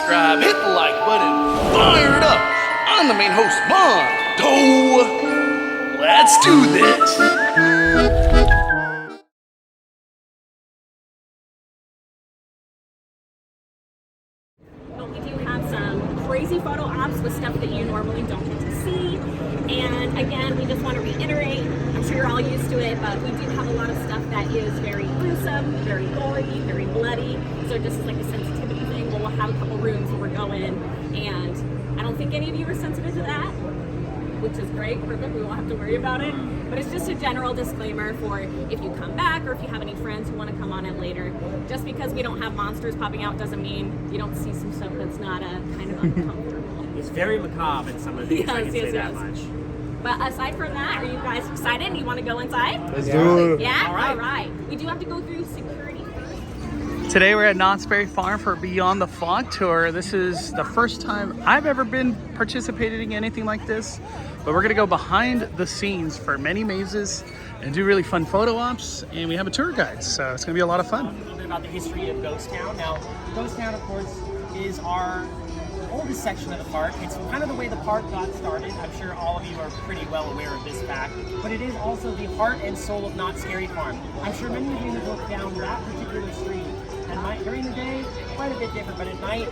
subscribe, hit the like button, fire it up. I'm the main host, Mondo. Let's do this. We do have some crazy photo ops with stuff that you normally don't get to see. And again, we just want to reiterate, I'm sure you're all used to it, but we do have a lot of stuff that is very gruesome, very gory, very bloody. So just as like a sensitivity thing, we'll have a couple rooms where we're going, and I don't think any of you are sensitive to that, which is great, perfect, we won't have to worry about it. But it's just a general disclaimer for if you come back or if you have any friends who want to come on it later. Just because we don't have monsters popping out doesn't mean you don't see some stuff that's not kind of uncomfortable. It's very macabre in some of these, I can say that much. But aside from that, are you guys excited? You want to go inside? Let's do it. Yeah? All right. All right. We do have to go through security first. Today we're at Knott's Berry Farm for Beyond the Fog tour. This is the first time I've ever been participating in anything like this, but we're gonna go behind the scenes for many mazes and do really fun photo ops, and we have a tour guide, so it's gonna be a lot of fun. A little bit about the history of Ghost Town. Now, Ghost Town, of course, is our oldest section of the park. It's kind of the way the park got started. I'm sure all of you are pretty well aware of this fact, but it is also the heart and soul of Knott's Scary Farm. I'm sure many of you have looked down that particular street, and during the day, quite a bit different, but at night,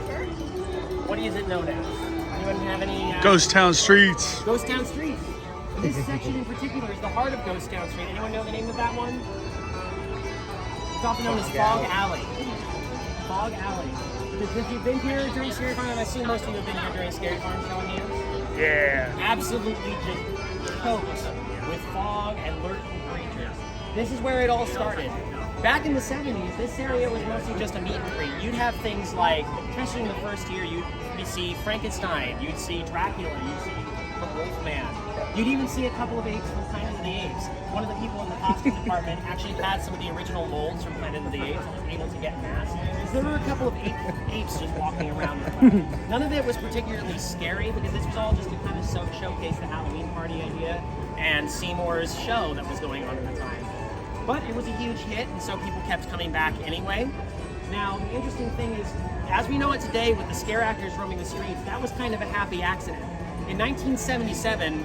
what is it known as? Anyone have any? Ghost Town Streets. Ghost Town Street. This section in particular is the heart of Ghost Town Street. Anyone know the name of that one? It's often known as Fog Alley. Fog Alley. Because if you've been here during Scary Farm, and I assume most of you have been here during Scary Farm, showing hands. Yeah. Absolutely just choked with fog and lurking creatures. This is where it all started. Back in the 70s, this area was mostly just a meet and greet. You'd have things like, especially in the first year, you'd see Frankenstein, you'd see Dracula, you'd see the Wolfman. You'd even see a couple of apes from Planet of the Apes. One of the people in the costume department actually had some of the original molds from Planet of the Apes and was able to get masks. So there were a couple of apes just walking around. None of it was particularly scary because this was all just to kind of showcase the Halloween party idea and Seymour's show that was going on at the time. But it was a huge hit, and so people kept coming back anyway. Now, the interesting thing is, as we know it today with the scare actors roaming the streets, that was kind of a happy accident. In 1977,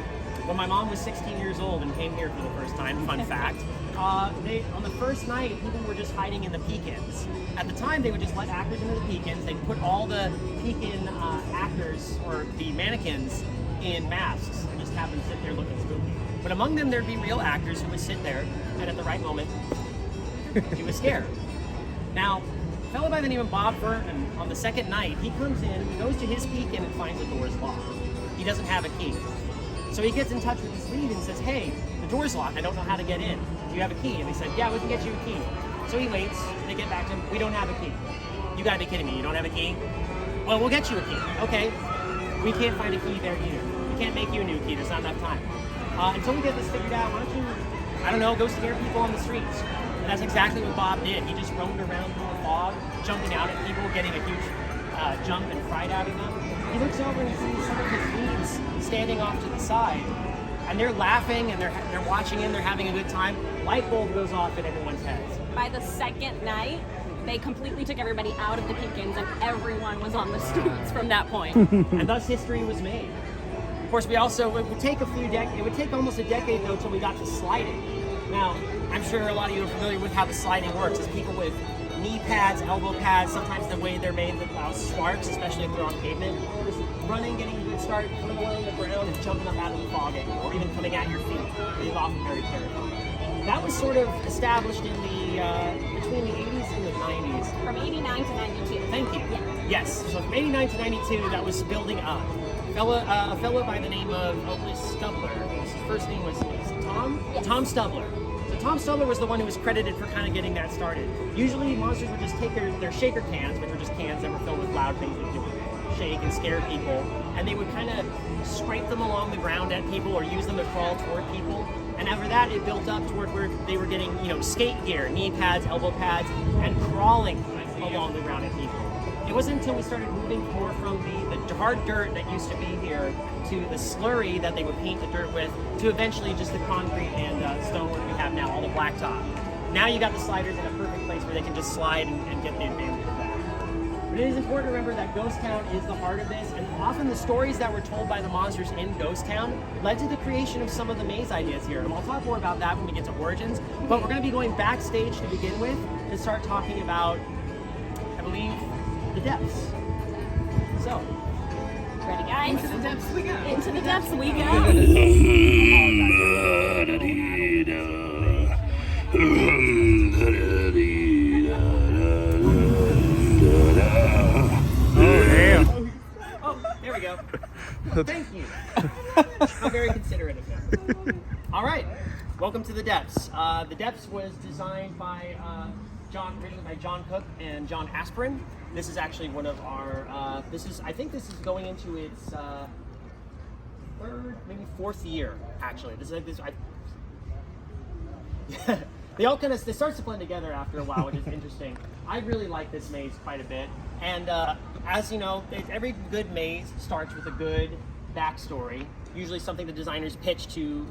when my mom was 16 years old and came here for the first time, fun fact, on the first night, people were just hiding in the Peekins. At the time, they would just let actors into the Peekins. They'd put all the Peekin actors, or the mannequins, in masks and just have them sit there looking spooky. But among them, there'd be real actors who would sit there and at the right moment, do a scare. Now, a fellow by the name of Bob Burton, on the second night, he comes in, he goes to his Peekin and finds the door's locked. He doesn't have a key. So he gets in touch with his lead and says, hey, the door's locked, I don't know how to get in. Do you have a key? And they said, yeah, we can get you a key. So he waits, they get back to him, we don't have a key. You gotta be kidding me, you don't have a key? Well, we'll get you a key. Okay, we can't find a key there either. We can't make you a new key, there's not enough time. Until we get this figured out, why don't you, I don't know, go scare people on the streets. And that's exactly what Bob did. He just roamed around through the fog, jumping out at people, getting a huge jump and fright out of them. He looks over and he sees some of his leads standing off to the side, and they're laughing and they're watching him, they're having a good time. Light bulb goes off in everyone's heads. By the second night, they completely took everybody out of the Peekins, and everyone was on the streets from that point. And thus history was made. Of course, it would take almost a decade though till we got to sliding. Now, I'm sure a lot of you are familiar with how the sliding works. It's people with knee pads, elbow pads, sometimes the way they're made that allows sparks, especially if they're on pavement. Just running, getting a good start, putting along the ground and jumping up out of the fog at you, or even coming at your feet. It is often very terrifying. That was sort of established in between the 80s and the 90s. From 89 to 92. Thank you. Yeah. Yes, so from 89 to 92, that was building up. A fellow by the name of Stubler. His first name was Tom? Yes. Tom Stubler. So Tom Stubler was the one who was credited for kind of getting that started. Usually monsters would just take their shaker cans, which were just cans that were filled with loud things that would shake and scare people, and they would kind of scrape them along the ground at people or use them to crawl toward people. And after that, it built up toward where they were getting, skate gear, knee pads, elbow pads, and crawling along the ground at people. It wasn't until we started moving more from the hard dirt that used to be here to the slurry that they would paint the dirt with, to eventually just the concrete and stonework we have now, all the blacktop. Now you got the sliders in a perfect place where they can just slide and get the advantage of that. But it is important to remember that Ghost Town is the heart of this, and often the stories that were told by the monsters in Ghost Town led to the creation of some of the maze ideas here. And I'll talk more about that when we get to Origins, but we're going to be going backstage to begin with to start talking about, I believe, the depths. So, Ready, guys? Into the depths we go. Into the depths we go. Oh, damn. oh, there we go. Thank you. I'm very considerate of him. All right, welcome to the depths. The depths was designed by originally by John Cook and John Aspirin. This is actually one of our. I think this is going into its third, maybe fourth year. Actually, they all kind of they start to blend together after a while, which is interesting. I really like this maze quite a bit, and as you know, every good maze starts with a good backstory. Usually, something the designers pitch to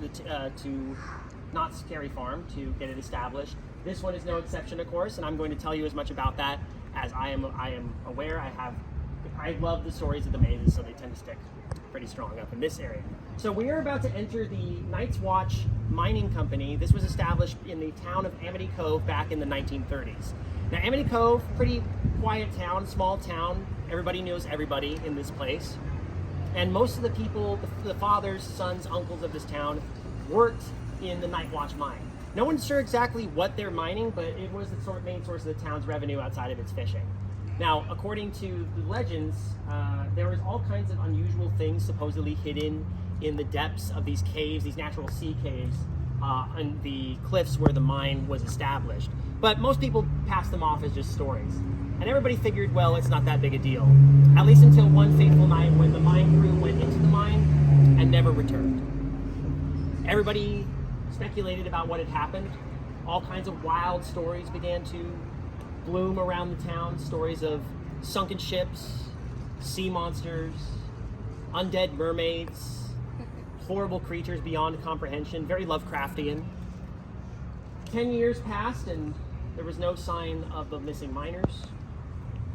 Knott Scary Farm to get it established. This one is no exception, of course, and I'm going to tell you as much about that as I am aware. I love the stories of the mazes, so they tend to stick pretty strong up in this area. So we are about to enter the Night's Watch Mining Company. This was established in the town of Amity Cove back in the 1930s. Now, Amity Cove, pretty quiet town, small town. Everybody knows everybody in this place. And most of the people, the fathers, sons, uncles of this town, worked in the Night Watch mine. No one's sure exactly what they're mining, but it was the main source of the town's revenue outside of its fishing. Now, according to the legends, there was all kinds of unusual things supposedly hidden in the depths of these caves, these natural sea caves, on the cliffs where the mine was established. But most people passed them off as just stories. And everybody figured, well, it's not that big a deal. At least until one fateful night when the mine crew went into the mine and never returned. Everybody speculated about what had happened. All kinds of wild stories began to bloom around the town. Stories of sunken ships, sea monsters, undead mermaids, horrible creatures beyond comprehension, very Lovecraftian. 10 years passed and there was no sign of the missing miners,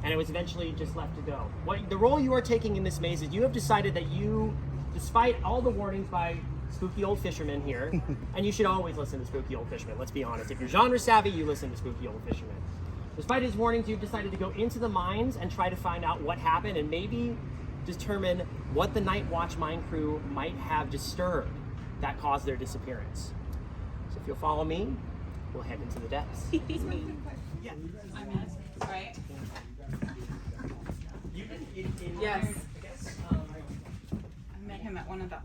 and it was eventually just left to go. The role you are taking in this maze is you have decided that you, despite all the warnings by spooky old fishermen here, and you should always listen to spooky old fishermen, let's be honest. If you're genre savvy, you listen to spooky old fishermen. Despite his warnings, you've decided to go into the mines and try to find out what happened and maybe determine what the Night Watch mine crew might have disturbed that caused their disappearance. So if you'll follow me, we'll head into the depths. Yeah. I'm in, right? Yes. I guess, I met him at one of the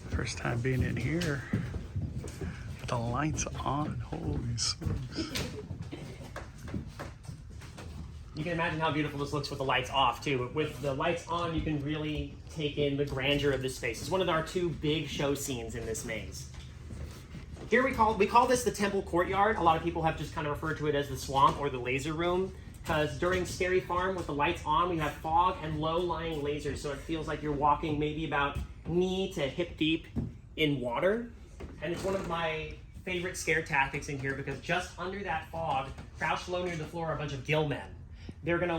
First time being in here. With the lights on. Holy smokes. You can imagine how beautiful this looks with the lights off too. But with the lights on, you can really take in the grandeur of this space. It's one of our two big show scenes in this maze. Here we call this the Temple Courtyard. A lot of people have just kind of referred to it as the swamp or the laser room, because during Scary Farm with the lights on, we have fog and low-lying lasers, so it feels like you're walking maybe about knee to hip deep in water. And it's one of my favorite scare tactics in here, because just under that fog, crouched low near the floor, are a bunch of gill men. They're gonna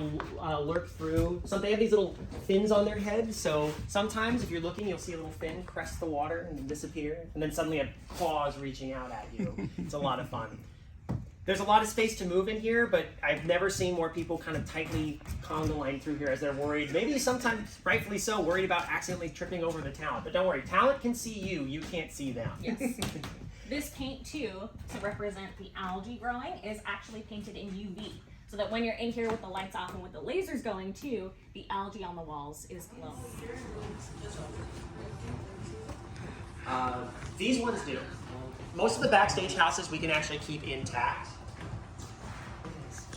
lurk through. They have these little fins on their heads, so sometimes if you're looking, you'll see a little fin crest the water and then disappear, and then suddenly a claws reaching out at you. It's a lot of fun. There's a lot of space to move in here, but I've never seen more people kind of tightly conga line through here as they're worried, maybe sometimes rightfully so, worried about accidentally tripping over the talent. But don't worry, talent can see you can't see them. Yes. This paint too, to represent the algae growing, is actually painted in UV. So that when you're in here with the lights off and with the lasers going too, the algae on the walls is glowing. These ones do. Most of the backstage houses we can actually keep intact.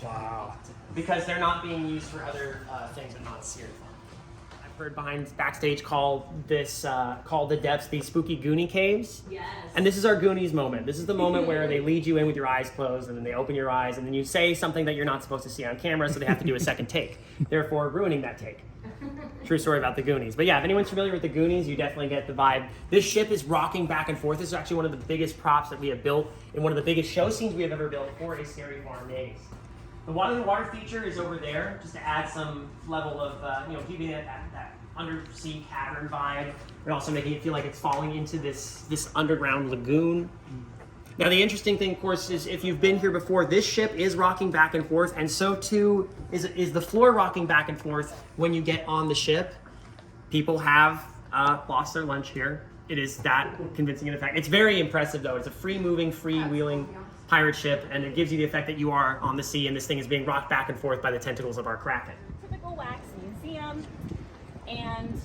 Wow. Because they're not being used for other things, but not Scary Farm. I've heard behind backstage called the depths the spooky Goonie caves. Yes. And this is our Goonies moment. This is the moment where they lead you in with your eyes closed, and then they open your eyes, and then you say something that you're not supposed to see on camera, so they have to do a second take, therefore ruining that take. True story about the Goonies. But yeah, if anyone's familiar with the Goonies, you definitely get the vibe. This ship is rocking back and forth. This is actually one of the biggest props that we have built, and one of the biggest show scenes we have ever built for a Scary Farm maze. The water feature is over there, just to add some level of, keeping it that undersea cavern vibe, but also making it feel like it's falling into this underground lagoon. Now, the interesting thing, of course, is if you've been here before, this ship is rocking back and forth, and so too is the floor rocking back and forth when you get on the ship. People have lost their lunch here. It is that convincing an effect. It's very impressive, though. It's a free-moving, free-wheeling pirate ship, and it gives you the effect that you are on the sea, and this thing is being rocked back and forth by the tentacles of our Kraken. Typical wax museum, and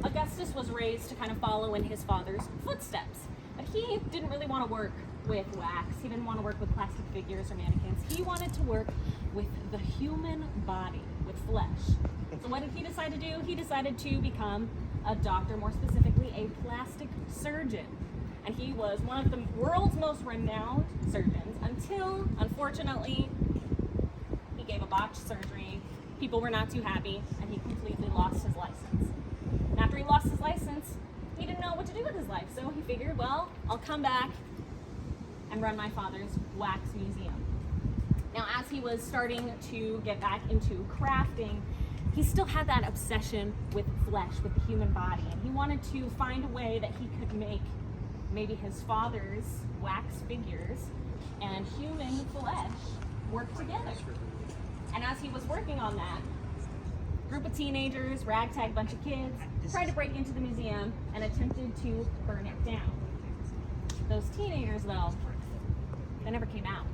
Augustus was raised to kind of follow in his father's footsteps. But he didn't really want to work with wax. He didn't want to work with plastic figures or mannequins. He wanted to work with the human body, with flesh. So what did he decide to do? He decided to become a doctor, more specifically a plastic surgeon. And he was one of the world's most renowned surgeons until, unfortunately, he gave a botched surgery. People were not too happy, and he completely lost his license. And after he lost his license, he didn't know what to do with his life, so he figured, well, I'll come back and run my father's wax museum. Now, as he was starting to get back into crafting, he still had that obsession with flesh, with the human body, and he wanted to find a way that he could make maybe his father's wax figures and human flesh work together. And as he was working on that, a group of teenagers, ragtag bunch of kids, tried to break into the museum and attempted to burn it down. Those teenagers, though, they never came out.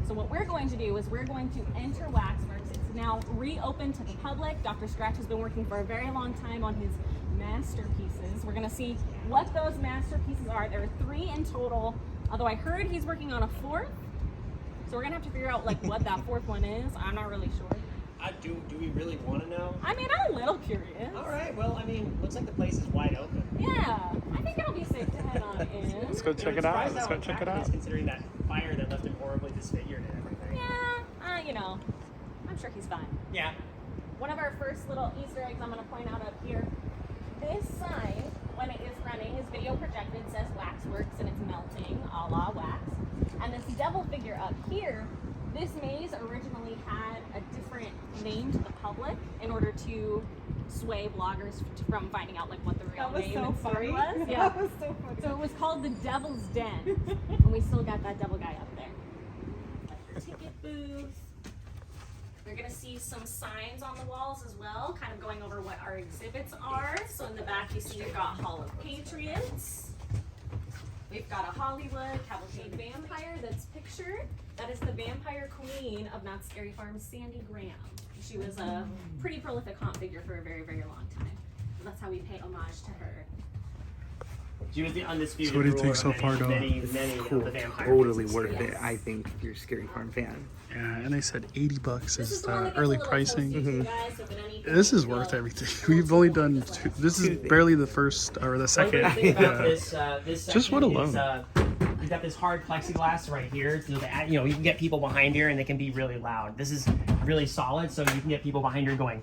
So what we're going to do is we're going to enter Waxworks. It's now reopened to the public. Dr. Scratch has been working for a very long time on his masterpieces. We're going to see what those masterpieces are. There are 3 in total, although I heard he's working on a 4th. So we're going to have to figure out what that 4th one is. I'm not really sure. Do we really want to know? I mean, I'm a little curious. All right, well, I mean, looks like the place is wide open. Yeah, I think it'll be safe to head on in. Let's go check it out. Let's go check it out. Considering that fire that left him horribly disfigured and everything. Yeah, I'm sure he's fine. Yeah. One of our first little Easter eggs I'm going to point out up here. This sign, when it is running, his video projected says Waxworks and it's melting, a la wax. And this devil figure up here, this maze originally had a different name to the public in order to sway bloggers from finding out what the real name and story was. Yeah. That was so funny. So it was called the Devil's Den, and we still got that devil guy up there. Ticket booth. You're gonna see some signs on the walls as well, kind of going over what our exhibits are. So in the back you see you've got Hall of Patriots. We've got a Hollywood Cavalcade vampire that's pictured. That is the vampire queen of Knott's Scary Farm, Sandy Graham. She was a pretty prolific haunt figure for a very, very long time. So that's how we pay homage to her. She was the undisputed So what do you think ruler so of far, many, Noah? many Cool, of the vampire totally pieces. worth Yes. it, I think, if you're a Scary Farm fan. Yeah, and they said $80 This is is the one that the gets early a little pricing. toasty too, guys, so if it anything, This is you worth know, everything. We've only done 2. This is barely the first or the One second. great thing about Yeah. this Just what section is, alone? you've got this hard plexiglass right here, so that you can get people behind here and they can be really loud. This is really solid, so you can get people behind here going.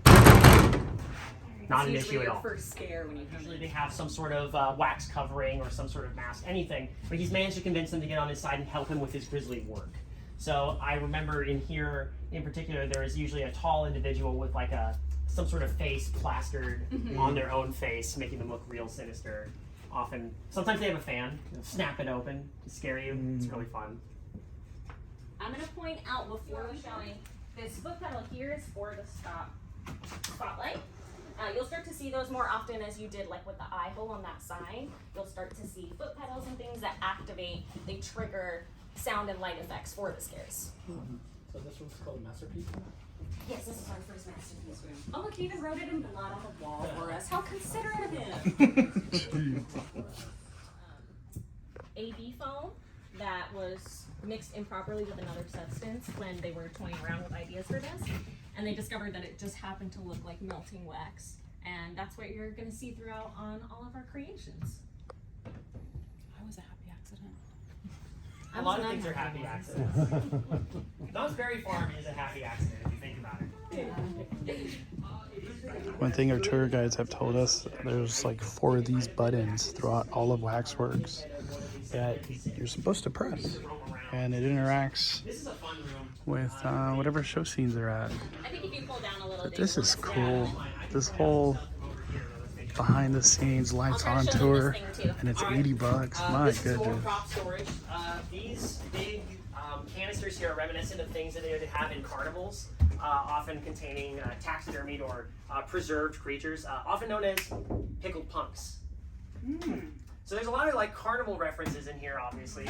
Not an issue at all. First scare when you come Usually in. they have some sort of wax covering or some sort of mask, anything. But he's managed to convince them to get on his side and help him with his grisly work. So I remember in here, in particular, there is usually a tall individual with some sort of face plastered on their own face, making them look real sinister. Sometimes they have a fan, snap it open to scare you. It's really fun. I'm going to point out before we showing this foot pedal here is for the spotlight. You'll start to see those more often as you did with the eye hole on that sign. You'll start to see foot pedals and things that activate, they trigger sound and light effects for the scares. So this one's called a masterpiece? Yes, this is our first masterpiece. Oh, look, he even wrote it in blood on the wall for us. How considerate of him. AB foam that was mixed improperly with another substance when they were toying around with ideas for this. And they discovered that it just happened to look like melting wax. And that's what you're going to see throughout on all of our creations. I was a happy accident. A lot of things are happy accidents. Knott's Berry Farm is a happy accident if you think about it. One thing our tour guides have told us, there's 4 of these buttons throughout all of Waxworks. that you're supposed to press, and it interacts with whatever show scenes they're at. I think if you pull down a little But bit, this is cool. This whole behind the scenes lights on tour, and it's $80. My This is more goodness. prop storage. These big canisters here are reminiscent of things that they would have in carnivals, often containing taxidermied or preserved creatures, often known as pickled punks. So there's a lot of like carnival references in here, obviously.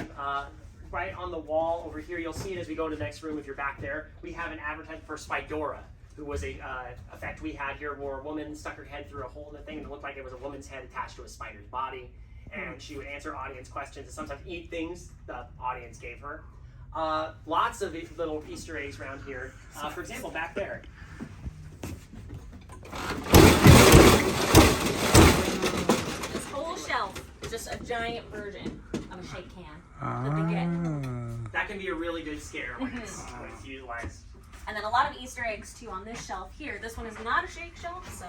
Right on the wall over here, you'll see it as we go into the next room if you're back there. We have an advertisement for Spidora, who was a effect we had here where a woman stuck her head through a hole in the thing and it looked like it was a woman's head attached to a spider's body. And she would answer audience questions and sometimes eat things the audience gave her. Lots of little Easter eggs around here. For example, back there. this whole shelf is just a giant version of a shake can that they get. That can be a really good scare when it's utilized. And then a lot of Easter eggs too on this shelf here. This one is not a shake shelf, so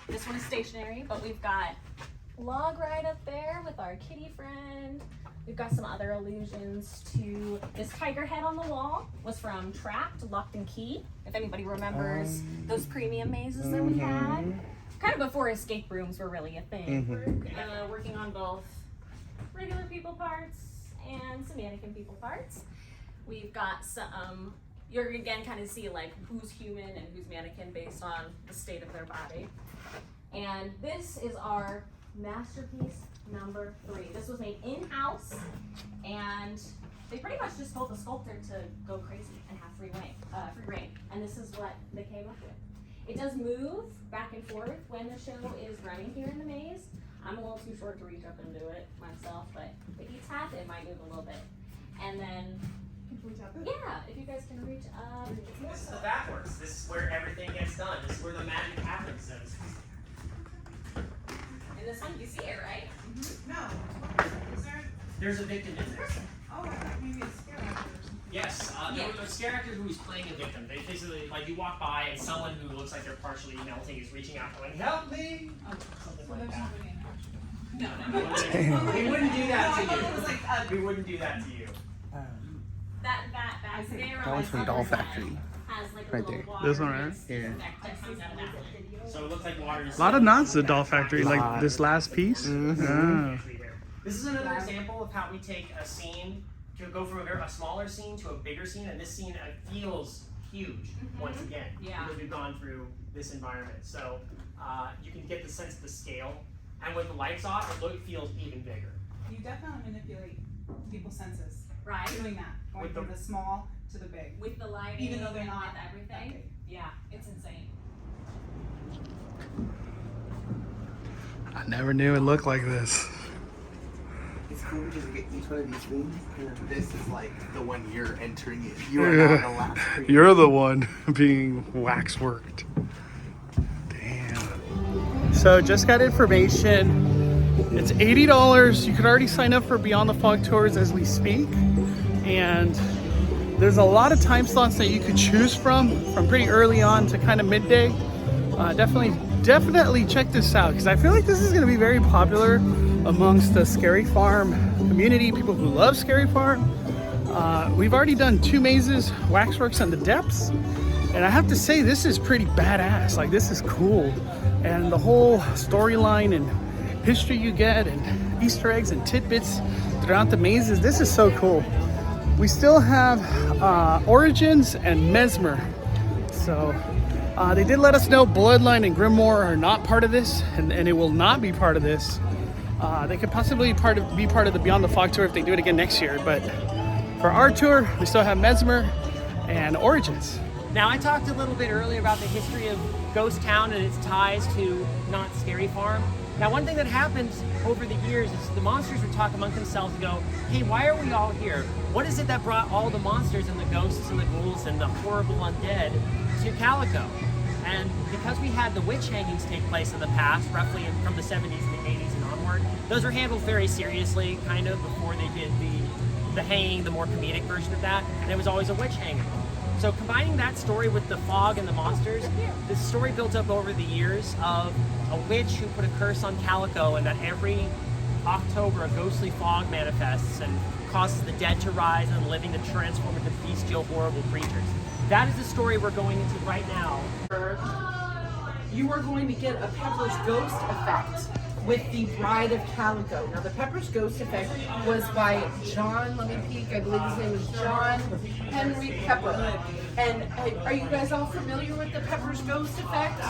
this one is stationary, but we've got log ride up there with our kitty friend. We've got some other allusions to this tiger head on the wall was from Trapped, Locked and Key. If anybody remembers those premium mazes that we had. Kind of before escape rooms were really a thing. We're working on both regular people parts and some mannequin people parts. We've got some, you're again kind of see like who's human and who's mannequin based on the state of their body. And this is our masterpiece number 3. This was made in-house, and they pretty much just told the sculptor to go crazy and have free reign. And this is what they came up with. It does move back and forth when the show is running here in the maze. I'm a little too short to reach up and do it myself, but if you tap it might move a little bit. And then, yeah, if you guys can reach up. This is the back works. This is where everything gets done. This is where the magic happens. So In this one, you see it, right? No. Is there? there's a victim in there. Oh, I thought maybe it's scare actor or something. Yes, there was a scare actor who was playing a victim. They basically, like, you walk by and someone who looks like they're partially melting is reaching out going, "Help me!" Something So like there's that. nobody in there. We wouldn't do that to you. We wouldn't do that to you. That there That one's from Doll Factory. has like a Right little there. water This one, right? mist Yeah. that comes out of that one. So it looks like water is... A lot of nods to Doll Factory, like this last piece. Ah. This is another example of how we take a scene to go from a smaller scene to a bigger scene, and this scene feels huge once again because we've gone through this environment. So you can get the sense of the scale, and with the lights off, it feels even bigger. You definitely manipulate people's senses. Right. Doing that. Going With from the- the small to the big. With the lighting, Even though they're and not with everything. that big. Yeah, it's insane. I never knew it looked like this. It's cool because you get each one of these rooms, and then this is like the one you're entering in. You are now the last screen. You're the one being waxworked. Damn. So just got information. It's $80. You could already sign up for Beyond the Fog tours as we speak. And there's a lot of time slots that you could choose from pretty early on to kind of midday. Definitely check this out because I feel like this is going to be very popular amongst the Scary Farm community, people who love Scary Farm. We've already done 2 mazes, Waxworks and the Depths, and I have to say this is pretty badass. Like, this is cool, and the whole storyline and history you get and Easter eggs and tidbits throughout the mazes, this is so cool. We still have Origins and Mesmer, so they did let us know Bloodline and Grimoire are not part of this, and it will not be part of this. They could possibly be part of the Beyond the Fog tour if they do it again next year, but for our tour, we still have Mesmer and Origins. Now, I talked a little bit earlier about the history of Ghost Town and its ties to Knott Scary Farm. Now, one thing that happens over the years is the monsters would talk among themselves and go, "Hey, why are we all here? What is it that brought all the monsters and the ghosts and the ghouls and the horrible undead to Calico?" And because we had the witch hangings take place in the past, roughly from the 70s and the 80s and onward, those were handled very seriously, kind of, before they did the hanging, the more comedic version of that, and it was always a witch hanging. So combining that story with the fog and the monsters, this story built up over the years of a witch who put a curse on Calico, and that every October, a ghostly fog manifests and causes the dead to rise and the living to transform into bestial, horrible creatures. That is the story we're going into right now. You are going to get a Pepper's Ghost effect with the Bride of Calico. Now, the Pepper's Ghost effect was by John, let me peek, I believe his name was John Henry Pepper. And are you guys all familiar with the Pepper's Ghost effect?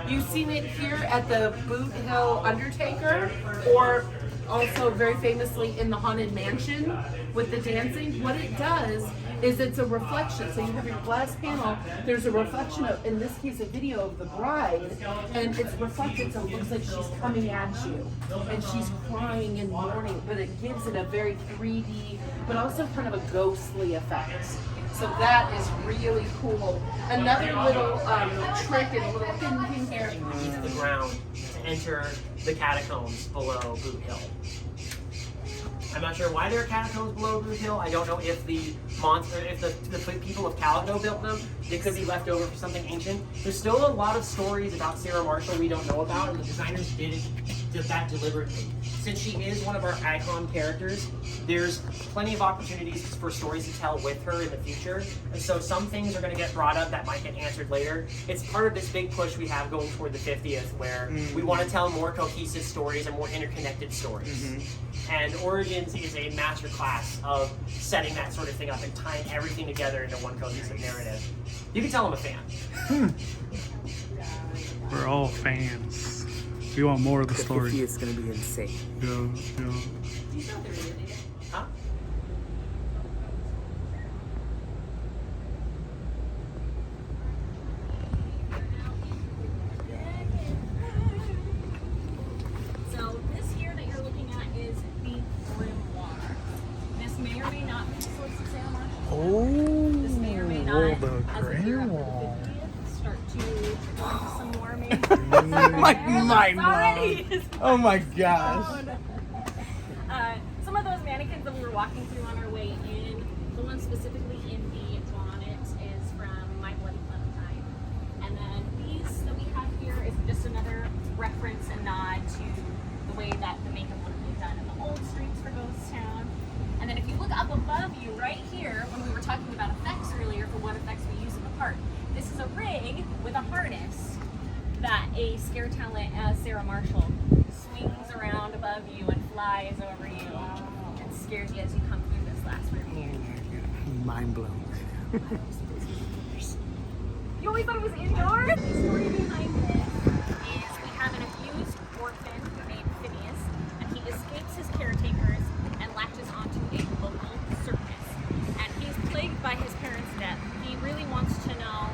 You've seen it here at the Boot Hill Undertaker, or also very famously in the Haunted Mansion with the dancing. What it does is it's a reflection. So you have your glass panel, there's a reflection of, in this case, a video of the bride, and it's reflected so it looks like she's coming at you. And she's crying and mourning, but it gives it a very 3D, but also kind of a ghostly effect. So that is really cool. Another little trick and a little hidden thing here. Into the ground to enter the catacombs below Boot Hill. I'm not sure why there are catacombs below Boot Hill. I don't know if the monster, if the people of Calico built them. They could be left over for something ancient. There's still a lot of stories about Sarah Marshall we don't know about, and the designers did that deliberately. Since she is one of our icon characters, there's plenty of opportunities for stories to tell with her in the future. And so some things are going to get brought up that might get answered later. It's part of this big push we have going toward the 50th, where we want to tell more cohesive stories and more interconnected stories. And Origins is a master class of setting that sort of thing up and tying everything together into one cohesive narrative. You can tell I'm a fan. We're all fans. We want more of the story. The 50th is going to be insane. Yeah. Huh? So this here that you're looking at is the grimoire. This may or may not be the source of Sarah Marshall. Oh, This may or may not, the as we gear up for the grimoire. 50th, start to go into some more amazing Like mind already. blown. Oh my gosh. Some of those mannequins that we were walking through on our way in, the one specifically in the bonnet is from My Bloody Clementine. And then these that we have here is just another reference and nod to the way that the makeup would have been done in the old streets for Ghost Town. And then if you look up above you, right here, when we were talking about effects earlier for what effects we use in the park, this is a rig with a harness that a scare talent as Sarah Marshall swings around above you and flies over you and scares you as you come through this last room. Mind blown. You always thought it was indoors? The story behind this is we have an abused orphan named Phineas, and he escapes his caretakers and latches onto a local circus. And he's plagued by his parents' death. He really wants to know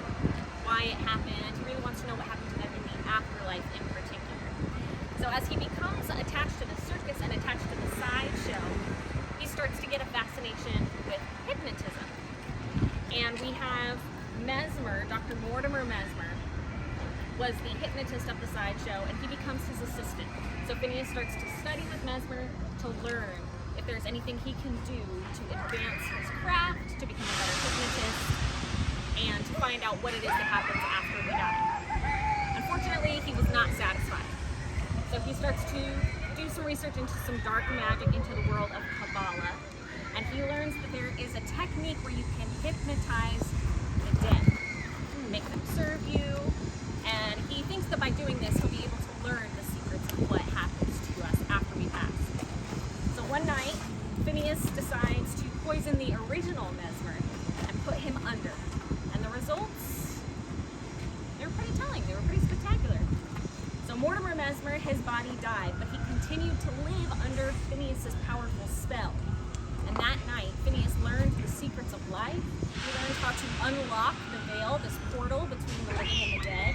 why it happened. He really wants to know what happened to them in the afterlife in particular. So as he becomes attached to the circus and attached to the sideshow, he starts to get a fascination with hypnotism. And we have Mesmer, Dr. Mortimer Mesmer, was the hypnotist of the sideshow, and he becomes his assistant. So Phineas starts to study with Mesmer to learn if there's anything he can do to advance his craft, to become a better hypnotist, and to find out what it is that happens after we die. Unfortunately, he was not satisfied. So he starts to do some research into some dark magic, into the world of Kabbalah, and he learns that there is a technique where you can hypnotize the dead, make them serve you, and he thinks that by doing this, he'll be able to learn the secrets of what happens to us after we pass. So one night, Phineas decides to poison the original Mesmer and put him under. And the results, they were pretty telling, they were pretty spectacular. So Mortimer Mesmer, his body died, but he continued to live under Phineas's powerful spell. And that night, Phineas learned the secrets of life. He learned how to unlock the veil, this portal between the living and the dead.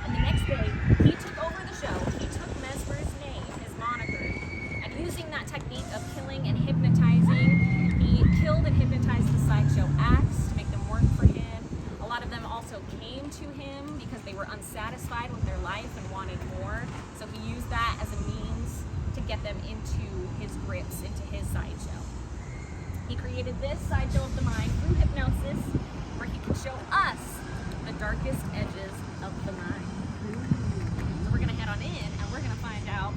And the next day, he took over the show. He took Mesmer's name, his moniker, and using that technique of killing and hypnotizing, he killed and hypnotized the sideshow acts to make them work for him. A lot of them also came to him because they were unsatisfied with their life and wanted more. So he used that as a means to get them into his grips, into his sideshow. He created this sideshow of the mind through hypnosis, where he can show us the darkest edges of the mind. So we're gonna head on in and we're gonna find out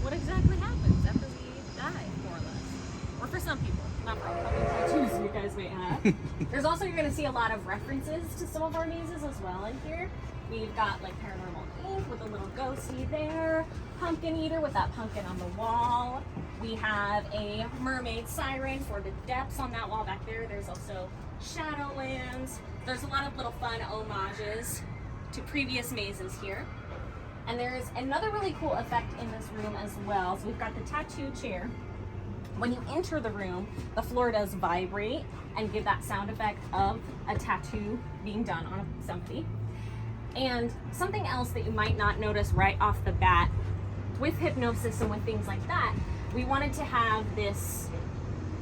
what exactly happened. There's also, you're going to see a lot of references to some of our mazes as well in here. We've got like Paranormal Inc. with a little ghosty there, Pumpkin Eater with that pumpkin on the wall. We have a mermaid siren for the depths on that wall back there. There's also Shadowlands. There's a lot of little fun homages to previous mazes here. And there's another really cool effect in this room as well. So we've got the tattoo chair. When you enter the room, the floor does vibrate and give that sound effect of a tattoo being done on somebody. And something else that you might not notice right off the bat with hypnosis and with things like that, we wanted to have this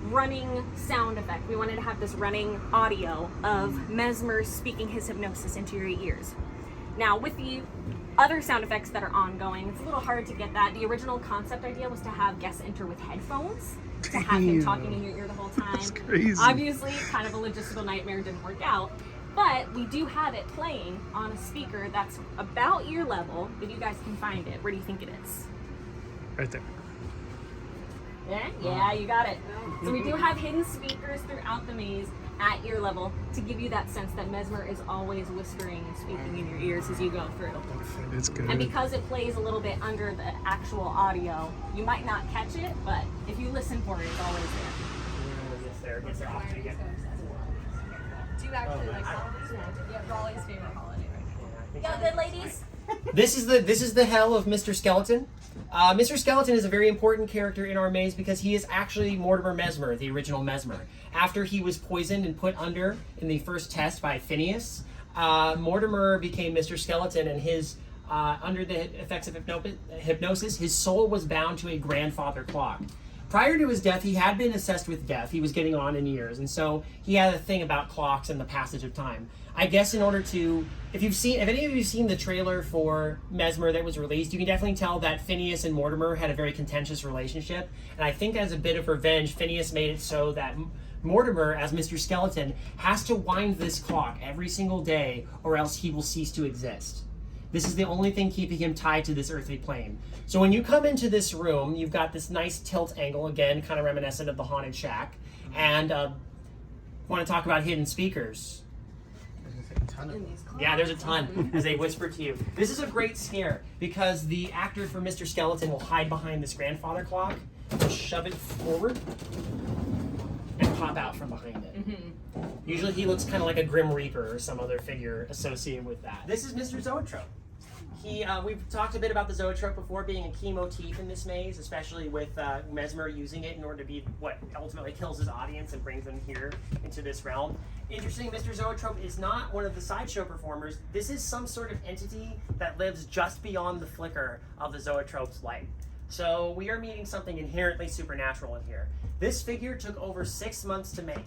running sound effect. We wanted to have this running audio of Mesmer speaking his hypnosis into your ears. Now, with the other sound effects that are ongoing, it's a little hard to get that. The original concept idea was to have guests enter with headphones, to have him talking in your ear the whole time. That's crazy. Obviously, kind of a logistical nightmare, didn't work out. But we do have it playing on a speaker that's about ear level, if you guys can find it. Where do you think it is? Right there. Yeah, you got it. So we do have hidden speakers throughout the maze at ear level to give you that sense that Mesmer is always whispering and speaking in your ears as you go through. It's good. And because it plays a little bit under the actual audio, you might not catch it, but if you listen for it, it's always there. Gets there often again. Do you actually like holidays? Yeah, Raleigh's favorite holiday, right? Y'all good, ladies? This is the hell of Mr. Skeleton. Mr. Skeleton is a very important character in our maze because he is actually Mortimer Mesmer, the original Mesmer. After he was poisoned and put under in the first test by Phineas, Mortimer became Mr. Skeleton, and his under the effects of hypnosis, his soul was bound to a grandfather clock. Prior to his death, he had been assessed with death. He was getting on in years, and so he had a thing about clocks and the passage of time. I guess in order to, if any of you have seen the trailer for Mesmer that was released, you can definitely tell that Phineas and Mortimer had a very contentious relationship. And I think as a bit of revenge, Phineas made it so that Mortimer, as Mr. Skeleton, has to wind this clock every single day, or else he will cease to exist. This is the only thing keeping him tied to this earthly plane. So when you come into this room, you've got this nice tilt angle, again, kind of reminiscent of the Haunted Shack. And want to talk about hidden speakers. Yeah, there's a ton, as they whisper to you. This is a great scare, because the actor for Mr. Skeleton will hide behind this grandfather clock, shove it forward, and pop out from behind it. Usually he looks kind of like a Grim Reaper or some other figure associated with that. This is Mr. Zootrope. We've talked a bit about the Zootrope before being a key motif in this maze, especially with Mesmer using it in order to be what ultimately kills his audience and brings them here into this realm. Interesting, Mr. Zootrope is not one of the sideshow performers. This is some sort of entity that lives just beyond the flicker of the Zootrope's light. So we are meeting something inherently supernatural in here. This figure took over 6 months to make.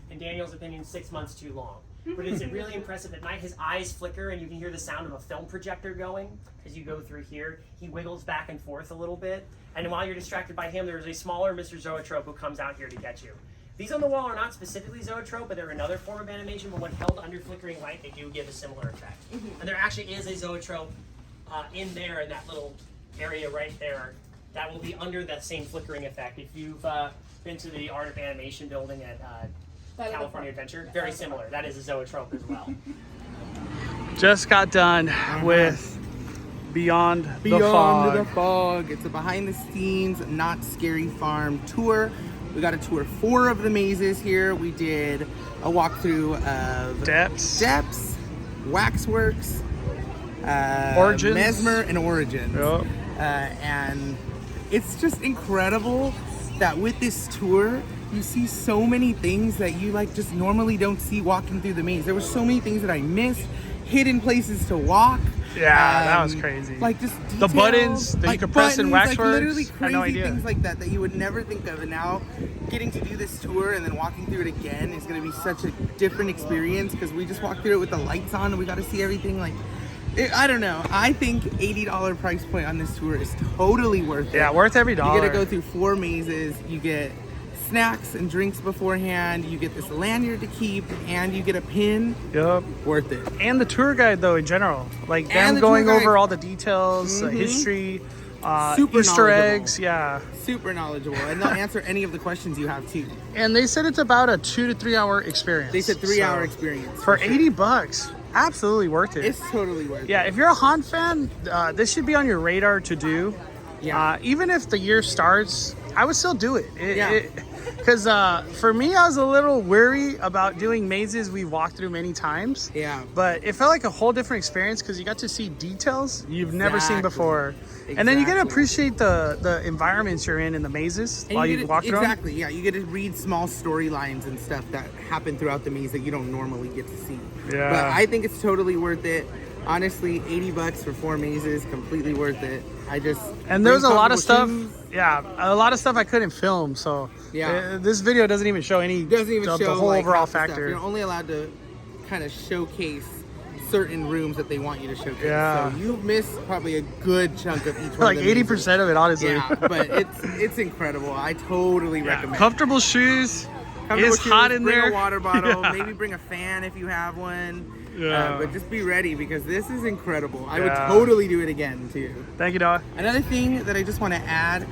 In Daniel's opinion, 6 months too long. But it's really impressive. At night, his eyes flicker, and you can hear the sound of a film projector going as you go through here. He wiggles back and forth a little bit. And while you're distracted by him, there's a smaller Mr. Zootrope who comes out here to get you. These on the wall are not specifically Zootrope, but they're another form of animation, but when held under flickering light, they do give a similar effect. And there actually is a Zootrope in there, in that little area right there, that will be under that same flickering effect. If you've been to the Art of Animation building at California Adventure, very similar. That is a Zootrope as well. Just got done with Beyond the Fog. It's a behind the scenes, not scary farm tour. We got to tour 4 of the mazes here. We did a walkthrough of Depths, Waxworks, Origins, Mesmer, and Origins. Yep. And it's just incredible that with this tour, you see so many things that you just normally don't see walking through the maze. There were so many things that I missed, hidden places to walk. Yeah, that was crazy. Just details, the buttons that you could press in Waxworks. Literally I had crazy no idea. things like that you would never think of. And now getting to do this tour and then walking through it again is going to be such a different experience, because we just walked through it with the lights on and we got to see everything. I don't know. I think $80 price point on this tour is totally worth it. Yeah, worth every dollar. You get to go through 4 mazes. You get snacks and drinks beforehand. You get this lanyard to keep, and you get a pin. Yep. Worth it. And the tour guide, though, in general. Them the going tour guide. over all the details, history, Super Easter knowledgeable. eggs, yeah. Super knowledgeable, and they'll answer any of the questions you have too. And they said it's about a 2 to 3 hour experience. They said 3-hour So, experience for sure. $80. Absolutely worth it. It's totally worth Yeah, it. if you're a haunt fan, this should be on your radar to do. Yeah. Even if the year starts, I would still do it. Yeah. Because for me, I was a little weary about doing mazes we've walked through many times. Yeah. But it felt like a whole different experience because you got to see details you've never seen Exactly. before. And then you get to Exactly. appreciate the environments you're in the mazes And while you you get walk to, through them. exactly, yeah. You get to read small storylines and stuff that happen throughout the maze that you don't normally get to see. Yeah. But I think it's totally worth it. Honestly, $80 for 4 mazes, completely worth it. And there's a bring lot of stuff. comfortable shoes. Yeah, a lot of stuff I couldn't film. So Yeah. this video doesn't even show any Doesn't even the show whole like, overall half the stuff. factor. You're only allowed to kind of showcase certain rooms that they want you to showcase. Yeah. So you miss probably a good chunk of each one. Like of the mazes. 80% of it, honestly. Yeah, but it's incredible. I totally recommend. Comfortable shoes. Comfortable It's shoes, hot in bring there. a water bottle. Yeah. Maybe bring a fan if you have one. Yeah. But just be ready because this is incredible. I would Yeah. totally do it again too. Thank you, Noah. Another thing that I just want to add,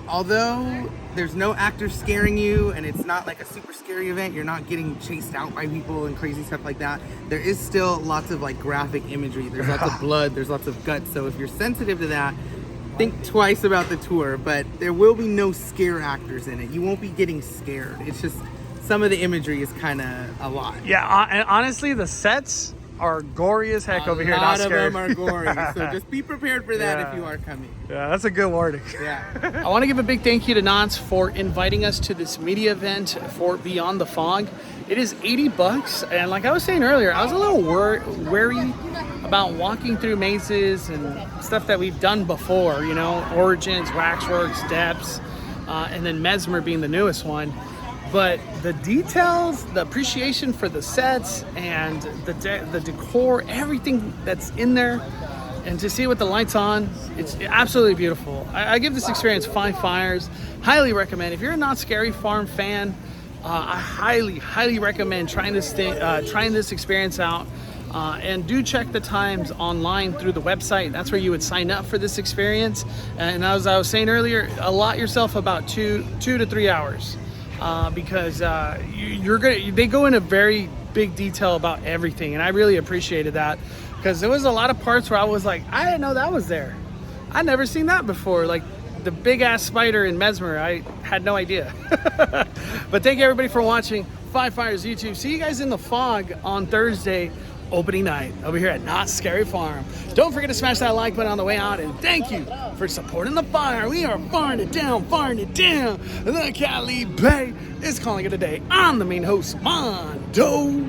although there's no actors scaring you and it's not like a super scary event, you're not getting chased out by people and crazy stuff like that, there is still lots of like graphic imagery. There's lots of blood, there's lots of guts. So if you're sensitive to that, think twice about the tour, but there will be no scare actors in it. You won't be getting scared. It's just some of the imagery is kind of a lot. Yeah, and honestly, the sets are gory as heck over here. A Not lot of scared. them are gory, so just be prepared for that Yeah. if you are coming. Yeah, that's a good warning. Yeah. I want to give a big thank you to Knott for inviting us to this media event for Beyond the Fog. It is $80, and like I was saying earlier, I was a little wary about walking through mazes and stuff that we've done before, you know, Origins, Waxworks, Depths, and then Mesmer being the newest one. But the details, the appreciation for the sets and the decor, everything that's in there, and to see it with the lights on, it's absolutely beautiful. I give this experience 5 fires. Highly recommend. If you're a Not Scary Farm fan, I highly recommend trying this experience out. And do check the times online through the website. That's where you would sign up for this experience. And as I was saying earlier, allot yourself about 2 to 3 hours. Because they go into very big detail about everything, and I really appreciated that because there was a lot of parts where I was like, I didn't know that was there. I'd never seen that before. Like the big ass spider in Mesmer, I had no idea. But thank you everybody for watching 5 Fires YouTube. See you guys in the fog on Thursday, opening night over here at Not Scary Farm. Don't forget to smash that like button on the way out, and thank you for supporting the fire. We are firing it down. The Cali Bay is calling it a day. I'm the main host, Mondo.